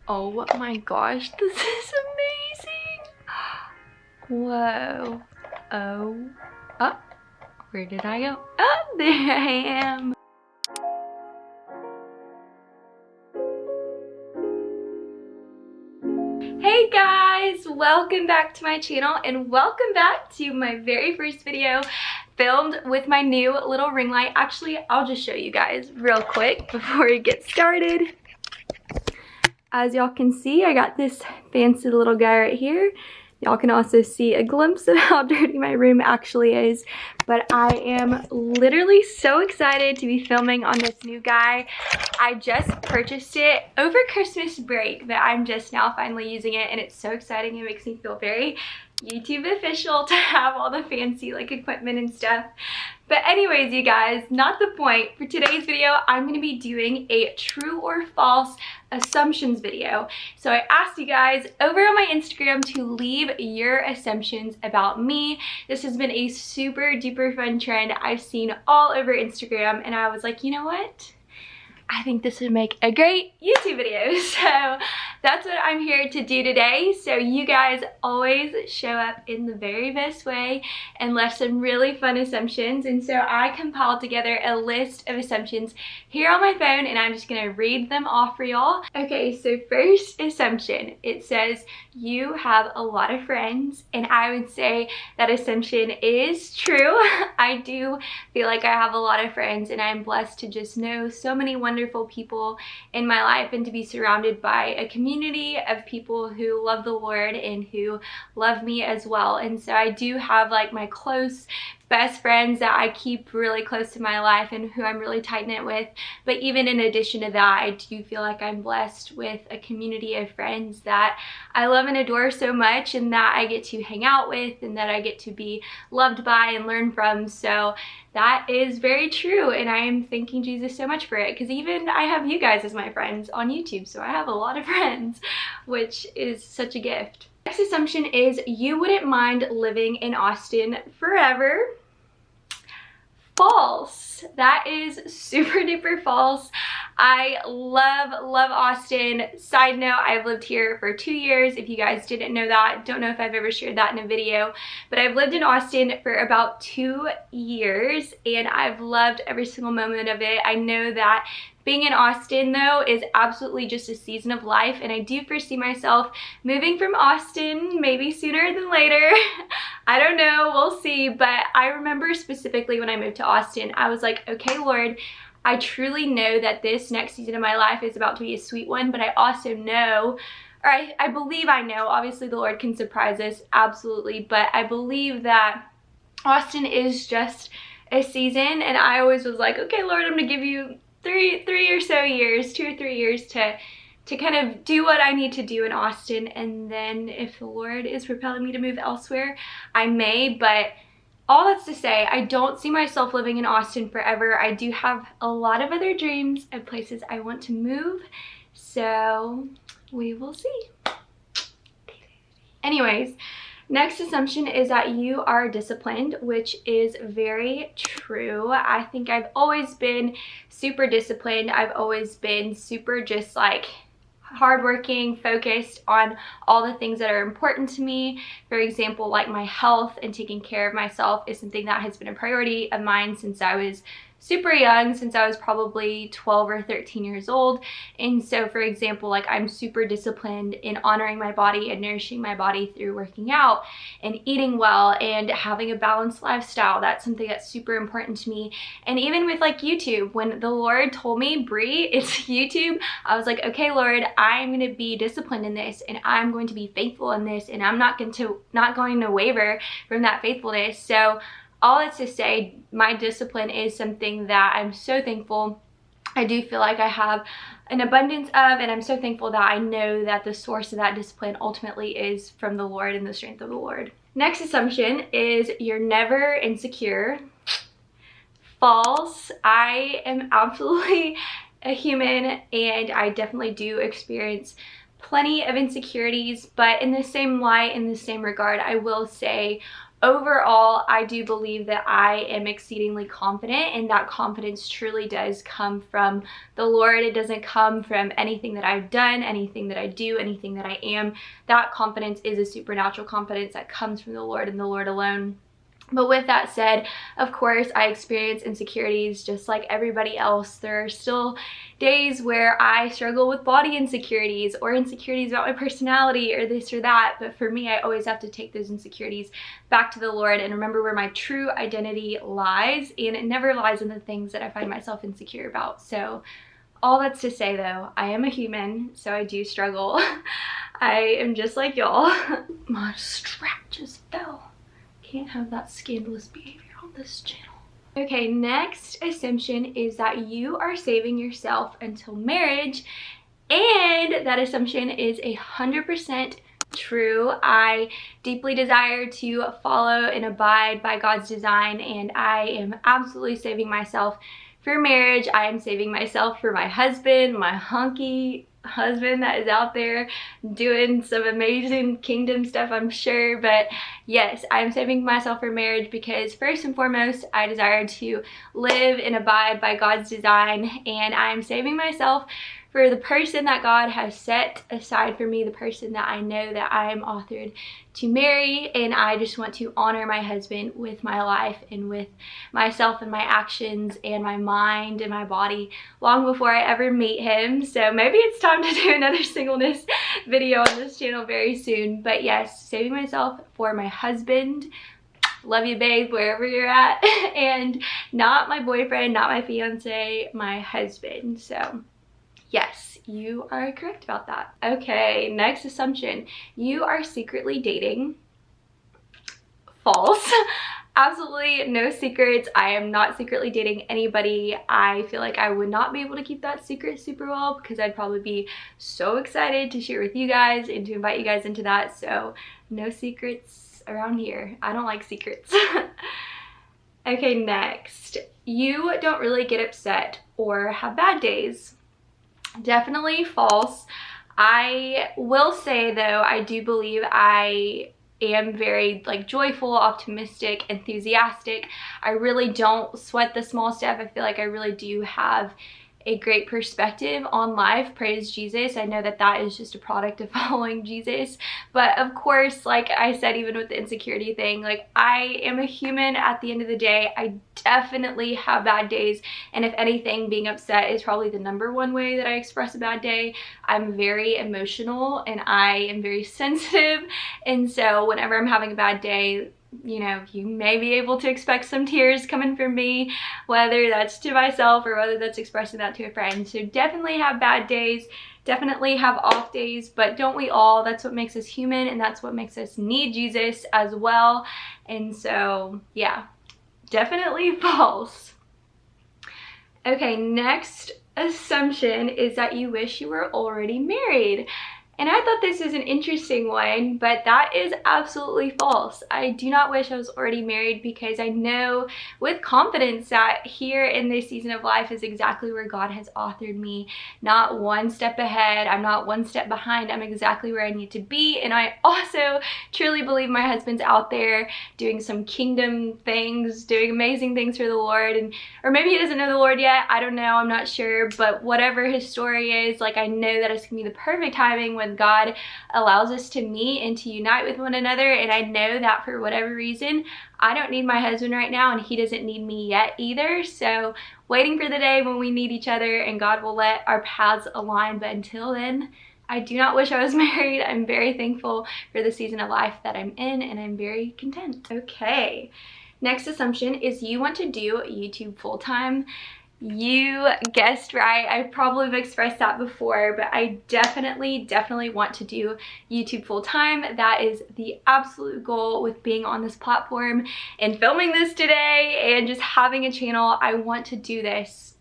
Oh my gosh, this is amazing. Whoa. Oh. Oh. Where did I go? Oh, there I am. Hey guys, welcome back to my channel and welcome back to my very first video filmed with my new little ring light. Actually, I'll just show you guys real quick before we get started. As y'all can see, I got this fancy little guy right here. Y'all can also see a glimpse of how dirty my room actually is. But I am literally so excited to be filming on this new guy. I just purchased it over Christmas break, but I'm just now finally using it, and it's so exciting. It makes me feel very YouTube official to have all the fancy like equipment and stuff. But anyways, you guys, not the point. For today's video, I'm going to be doing a true or false assumptions video. So I asked you guys over on my Instagram to leave your assumptions about me. This has been a super duper fun trend I've seen all over Instagram, and I was like, you know what? I think this would make a great YouTube video. So that's what I'm here to do today. So you guys always show up in the very best way and left some really fun assumptions. And so I compiled together a list of assumptions here on my phone, and I'm just gonna read them off for y'all. Okay, so first assumption, it says you have a lot of friends, and I would say that assumption is true. I do feel like I have a lot of friends, and I'm blessed to just know so many wonderful people in my life and to be surrounded by a community of people who love the Lord and who love me as well. And so I do have like my close best friends that I keep really close to my life and who I'm really tight-knit with. But even in addition to that, I do feel like I'm blessed with a community of friends that I love and adore so much, and that I get to hang out with, and that I get to be loved by and learn from. So that is very true, and I am thanking Jesus so much for it, because even I have you guys as my friends on YouTube, so I have a lot of friends, which is such a gift. Next assumption is you wouldn't mind living in Austin forever. False. That is super duper false. I love Austin. Side note, I've lived here for 2 years. If you guys didn't know that, don't know if I've ever shared that in a video, but I've lived in Austin for about 2 years, and I've loved every single moment of it. I know that being in Austin, though, is absolutely just a season of life, and I do foresee myself moving from Austin maybe sooner than later. I don't know, we'll see, but I remember specifically when I moved to Austin, I was like, okay, Lord, I truly know that this next season of my life is about to be a sweet one, but I also know, or I believe I know, obviously the Lord can surprise us, absolutely, but I believe that Austin is just a season, and I always was like, okay, Lord, I'm gonna give you three or so years, 2 or 3 years to kind of do what I need to do in Austin, and then if the Lord is propelling me to move elsewhere, I may. But all that's to say, I don't see myself living in Austin forever. I do have a lot of other dreams of places I want to move, so we will see. Anyways, next assumption is that you are disciplined, which is very true. I think I've always been super disciplined. I've always been super just like hardworking, focused on all the things that are important to me. For example, like my health and taking care of myself is something that has been a priority of mine since I was super young, since I was probably 12 or 13 years old. And so, for example, like I'm super disciplined in honoring my body and nourishing my body through working out and eating well and having a balanced lifestyle. That's something that's super important to me. And even with like YouTube, when the Lord told me, Bree, it's YouTube, I was like, okay, Lord, I'm going to be disciplined in this, and I'm going to be faithful in this, and I'm not going to waver from that faithfulness. So all that's to say, my discipline is something that I'm so thankful. I do feel like I have an abundance of, and I'm so thankful that I know that the source of that discipline ultimately is from the Lord and the strength of the Lord. Next assumption is you're never insecure. False. I am absolutely a human, and I definitely do experience plenty of insecurities, but in the same light, in the same regard, I will say overall, I do believe that I am exceedingly confident, and that confidence truly does come from the Lord. It doesn't come from anything that I've done, anything that I do, anything that I am. That confidence is a supernatural confidence that comes from the Lord and the Lord alone. But with that said, of course, I experience insecurities just like everybody else. There are still days where I struggle with body insecurities or insecurities about my personality or this or that. But for me, I always have to take those insecurities back to the Lord and remember where my true identity lies. And it never lies in the things that I find myself insecure about. So all that's to say though, I am a human, so I do struggle. I am just like y'all. My strap just fell. Can't have that scandalous behavior on this channel. Okay, next assumption is that you are saving yourself until marriage, and that assumption is 100% true. I deeply desire to follow and abide by God's design, and I am absolutely saving myself for marriage. I am saving myself for my husband, my hunky husband that is out there doing some amazing kingdom stuff, I'm sure. But yes, I'm saving myself for marriage because first and foremost, I desire to live and abide by God's design, and I'm saving myself for the person that God has set aside for me, the person that I know that I am authored to marry. And I just want to honor my husband with my life and with myself and my actions and my mind and my body long before I ever meet him. So maybe it's time to do another singleness video on this channel very soon. But yes, saving myself for my husband. Love you, babe, wherever you're at. And not my boyfriend, not my fiance, my husband. So yes, you are correct about that. Okay, next assumption. You are secretly dating. False. Absolutely no secrets. I am not secretly dating anybody. I feel like I would not be able to keep that secret super well because I'd probably be so excited to share with you guys and to invite you guys into that. So no secrets around here. I don't like secrets. Okay, next. You don't really get upset or have bad days. Definitely false. I will say though, I do believe I am very like joyful, optimistic, enthusiastic. I really don't sweat the small stuff. I feel like I really do have a great perspective on life. Praise Jesus. I know that that is just a product of following Jesus. But of course, like I said, even with the insecurity thing, like I am a human at the end of the day. I definitely have bad days. And if anything, being upset is probably the #1 way that I express a bad day. I'm very emotional and I am very sensitive. And so whenever I'm having a bad day, you know, you may be able to expect some tears coming from me, whether that's to myself or whether that's expressing that to a friend. So definitely have bad days, definitely have off days, but don't we all? That's what makes us human, and that's what makes us need Jesus as well. And so yeah, definitely false. Okay, next assumption is that you wish you were already married. And I thought this was an interesting one, but that is absolutely false. I do not wish I was already married because I know with confidence that here in this season of life is exactly where God has authored me. Not one step ahead, I'm not one step behind, I'm exactly where I need to be. And I also truly believe my husband's out there doing some kingdom things, doing amazing things for the Lord. And or maybe he doesn't know the Lord yet, I don't know, I'm not sure. But whatever his story is, like I know that it's gonna be the perfect timing when God allows us to meet and to unite with one another. And I know that for whatever reason, I don't need my husband right now and he doesn't need me yet either. So waiting for the day when we need each other and God will let our paths align. But until then, I do not wish I was married. I'm very thankful for the season of life that I'm in, and I'm very content. Okay, next assumption is you want to do YouTube full-time. You guessed right. I probably have expressed that before, but I definitely want to do YouTube full time. That is the absolute goal with being on this platform and filming this today and just having a channel. I want to do this,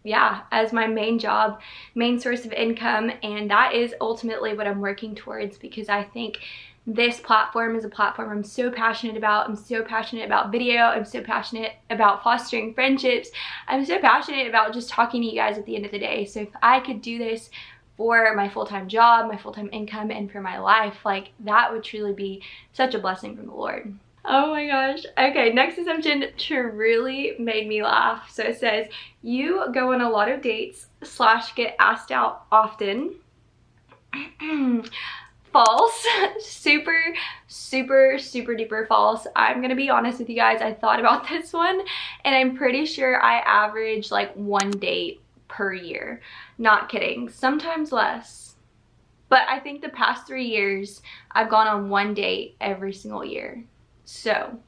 yeah, as my main job, main source of income. And that is ultimately what I'm working towards, because I think this platform is a platform I'm so passionate about. I'm so passionate about video. I'm so passionate about fostering friendships. I'm so passionate about just talking to you guys at the end of the day. So if I could do this for my full-time job, my full-time income, and for my life, like that would truly be such a blessing from the Lord. Oh my gosh. Okay, next assumption truly made me laugh. So it says, you go on a lot of dates / get asked out often. False. Super, super, super duper false. I'm gonna be honest with you guys. I thought about this one and I'm pretty sure I average like 1 date per year. Not kidding. Sometimes less. But I think the past 3 years, I've gone on 1 date every single year. So,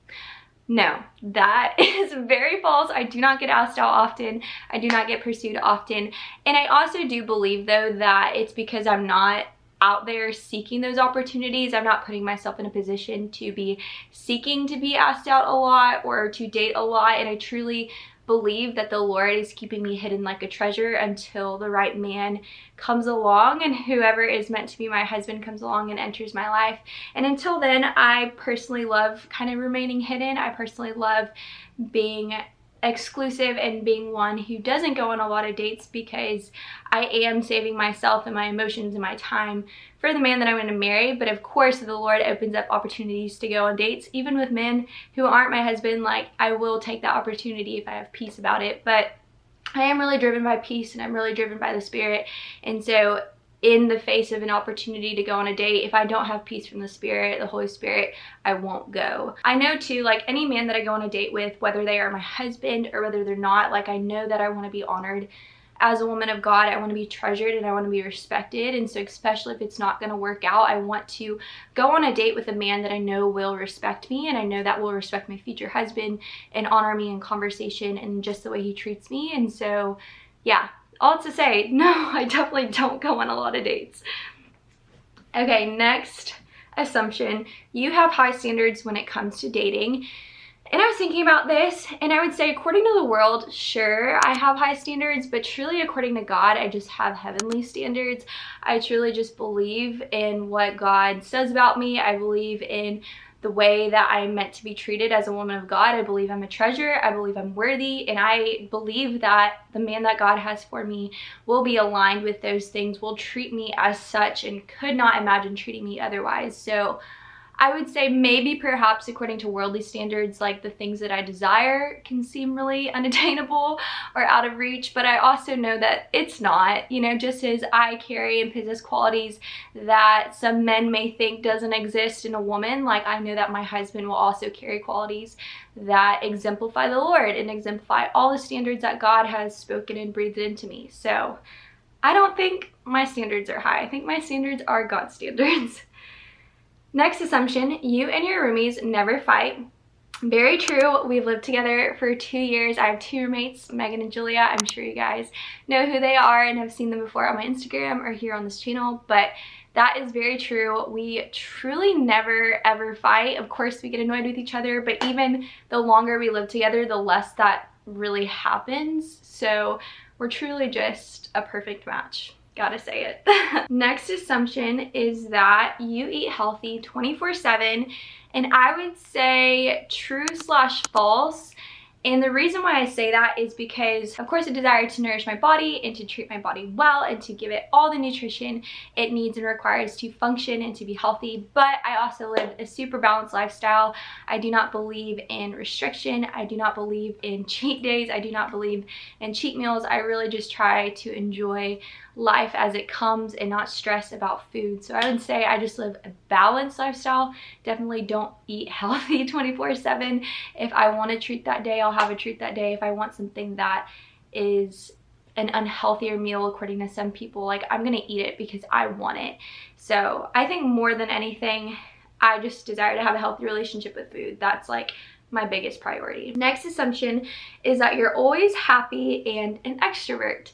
no, that is very false. I do not get asked out often. I do not get pursued often. And I also do believe, though, that it's because I'm not out there seeking those opportunities. I'm not putting myself in a position to be seeking to be asked out a lot or to date a lot. And I truly believe that the Lord is keeping me hidden like a treasure until the right man comes along and whoever is meant to be my husband comes along and enters my life. And until then, I personally love kind of remaining hidden. I personally love being exclusive and being one who doesn't go on a lot of dates because I am saving myself and my emotions and my time for the man that I'm going to marry. But of course, the Lord opens up opportunities to go on dates, even with men who aren't my husband. Like, I will take that opportunity if I have peace about it. But I am really driven by peace and I'm really driven by the Spirit. And so in the face of an opportunity to go on a date, if I don't have peace from the Spirit, the Holy Spirit, I won't go. I know too, like any man that I go on a date with, whether they are my husband or whether they're not, like I know that I want to be honored as a woman of God. I want to be treasured and I want to be respected. And so especially if it's not going to work out, I want to go on a date with a man that I know will respect me and I know that will respect my future husband and honor me in conversation and just the way he treats me. And so yeah, all to say, no, I definitely don't go on a lot of dates. Okay, next assumption, you have high standards when it comes to dating. And I was thinking about this and I would say, according to the world, sure, I have high standards, but truly according to God, I just have heavenly standards. I truly just believe in what God says about me. I believe in the way that I'm meant to be treated as a woman of God. I believe I'm a treasure. I believe I'm worthy. And I believe that the man that God has for me will be aligned with those things, will treat me as such, and could not imagine treating me otherwise. So I would say maybe perhaps according to worldly standards, like the things that I desire can seem really unattainable or out of reach, but I also know that it's not, you know, just as I carry and possess qualities that some men may think doesn't exist in a woman, like I know that my husband will also carry qualities that exemplify the Lord and exemplify all the standards that God has spoken and breathed into me. So I don't think my standards are high. I think my standards are God's standards. Next assumption, you and your roomies never fight. Very true. We've lived together for 2 years. I have 2 roommates, Megan and Julia. I'm sure you guys know who they are and have seen them before on my Instagram or here on this channel, but that is very true. We truly never ever fight. Of course, we get annoyed with each other, but even the longer we live together, the less that really happens. So we're truly just a perfect match. Gotta say it. Next assumption is that you eat healthy 24/7, and I would say true / false. And the reason why I say that is because, of course, a desire to nourish my body and to treat my body well and to give it all the nutrition it needs and requires to function and to be healthy. But I also live a super balanced lifestyle. I do not believe in restriction. I do not believe in cheat days. I do not believe in cheat meals. I really just try to enjoy life as it comes and not stress about food. So I would say I just live a balanced lifestyle. Definitely don't eat healthy 24/7. If I want a treat that day, I'll have a treat that day. If I want something that is an unhealthier meal according to some people, like I'm gonna eat it because I want it. So I think more than anything, I just desire to have a healthy relationship with food. That's like my biggest priority. Next assumption is that you're always happy and an extrovert.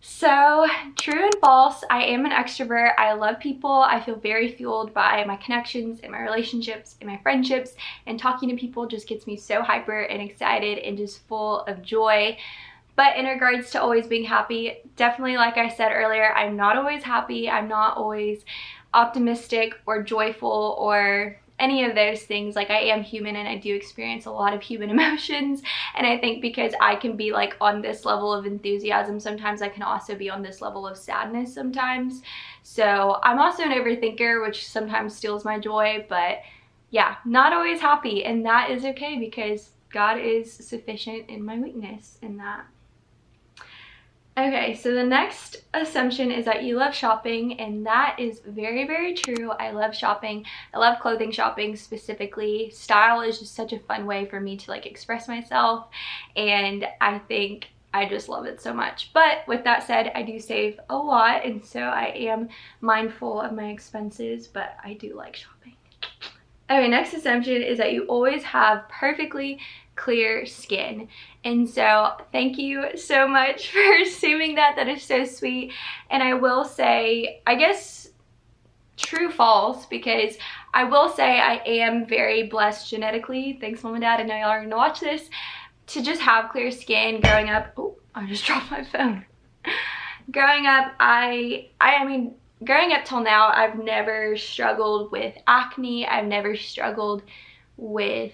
So true and false. I am an extrovert. I love people. I feel very fueled by my connections and my relationships and my friendships, and talking to people just gets me so hyper and excited and just full of joy. But in regards to always being happy, definitely, like I said earlier, I'm not always happy. I'm not always optimistic or joyful or any of those things. Like, I am human and I do experience a lot of human emotions, and I think because I can be like on this level of enthusiasm sometimes, I can also be on this level of sadness sometimes. So I'm also an overthinker, which sometimes steals my joy, but yeah, not always happy, and that is okay because God is sufficient in my weakness in that. Okay, so the next assumption is that you love shopping, and that is very, very true. I love shopping. I love clothing shopping specifically. Style is just such a fun way for me to like express myself, and I think I just love it so much. But with that said, I do save a lot, and so I am mindful of my expenses, but I do like shopping. Okay, next assumption is that you always have perfectly clear skin, and so thank you so much for assuming that. That is so sweet. And I will say, I guess true false, because I will say I am very blessed genetically, thanks mom and dad, I know y'all are gonna watch this, to just have clear skin. Growing up, oh, I just dropped my phone. Growing up, I mean, growing up till now, I've never struggled with acne. I've never struggled with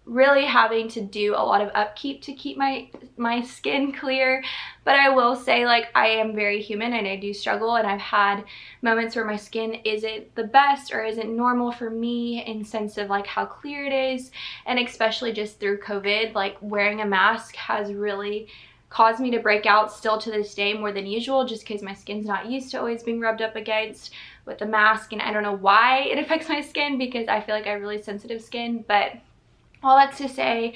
really having to do a lot of upkeep to keep my skin clear. But I will say, like, I am very human and I do struggle, and I've had moments where my skin isn't the best or isn't normal for me in sense of like how clear it is. And especially just through COVID, like wearing a mask has really caused me to break out still to this day more than usual, just because my skin's not used to always being rubbed up against with a mask. And I don't know why it affects my skin, because I feel like I have really sensitive skin. But all that's to say,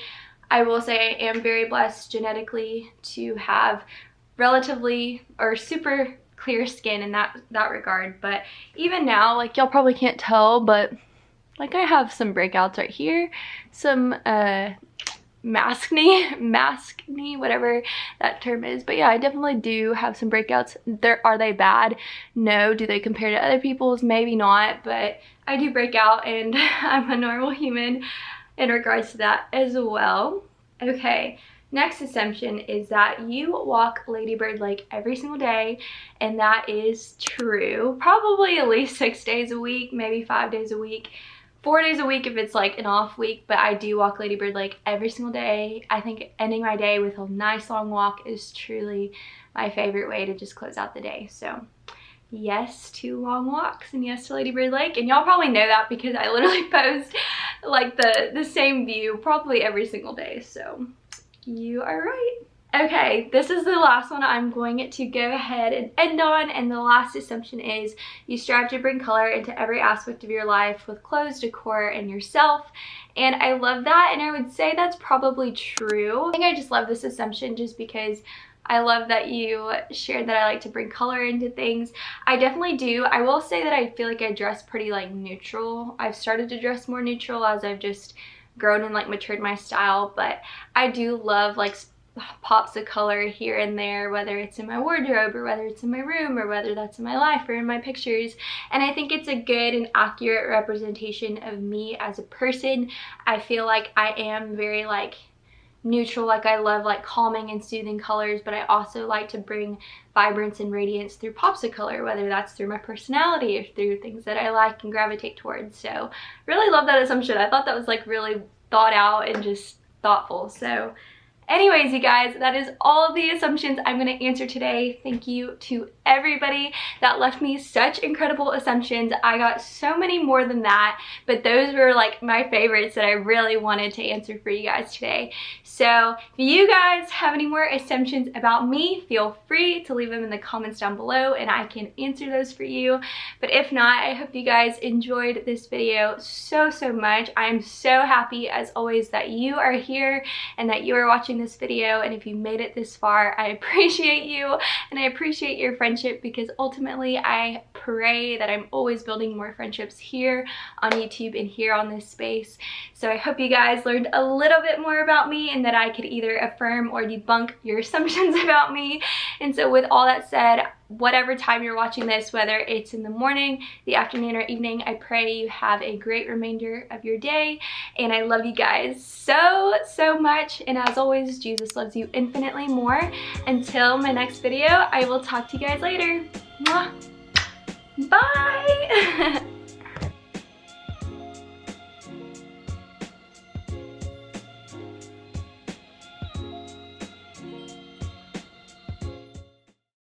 I will say I am very blessed genetically to have relatively or super clear skin in that regard. But even now, like, y'all probably can't tell, but like I have some breakouts right here, some maskne, whatever that term is. But yeah, I definitely do have some breakouts. Are they bad? No. Do they compare to other people's? Maybe not, but I do break out, and I'm a normal human in regards to that as well. Okay, next assumption is that you walk ladybird like every single day, and that is true. Probably at least 6 days a week, maybe 5 days a week, 4 days a week if it's like an off week, but I do walk ladybird like every single day. I think ending my day with a nice long walk is truly my favorite way to just close out the day. So yes to long walks, and yes to Ladybird Lake. And y'all probably know that because I literally post like the same view probably every single day, so you are right. Okay, this is the last one I'm going to go ahead and end on, and the last assumption is you strive to bring color into every aspect of your life with clothes, decor, and yourself. And I love that, and I would say that's probably true. I think I just love this assumption just because I love that you shared that I like to bring color into things. I definitely do. I will say that I feel like I dress pretty like neutral. I've started to dress more neutral as I've just grown and like matured my style, but I do love like pops of color here and there, whether it's in my wardrobe or whether it's in my room or whether that's in my life or in my pictures. And I think it's a good and accurate representation of me as a person. I feel like I am very like neutral. Like I love like calming and soothing colors, but I also like to bring vibrance and radiance through pops of color, whether that's through my personality or through things that I like and gravitate towards. So really love that assumption. I thought that was like really thought out and just thoughtful. So anyways, you guys, that is all of the assumptions I'm going to answer today. Thank you to everybody that left me such incredible assumptions. I got so many more than that, but those were like my favorites that I really wanted to answer for you guys today. So if you guys have any more assumptions about me, feel free to leave them in the comments down below and I can answer those for you. But if not, I hope you guys enjoyed this video so much. I'm so happy as always that you are here and that you are watching this video, and if you made it this far, I appreciate you and I appreciate your friendship, because ultimately I pray that I'm always building more friendships here on YouTube and here on this space. So I hope you guys learned a little bit more about me and that I could either affirm or debunk your assumptions about me. And so with all that said, whatever time you're watching this, whether it's in the morning, the afternoon, or evening, I pray you have a great remainder of your day. And I love you guys so much. And as always, Jesus loves you infinitely more. Until my next video, I will talk to you guys later. Mwah. Bye.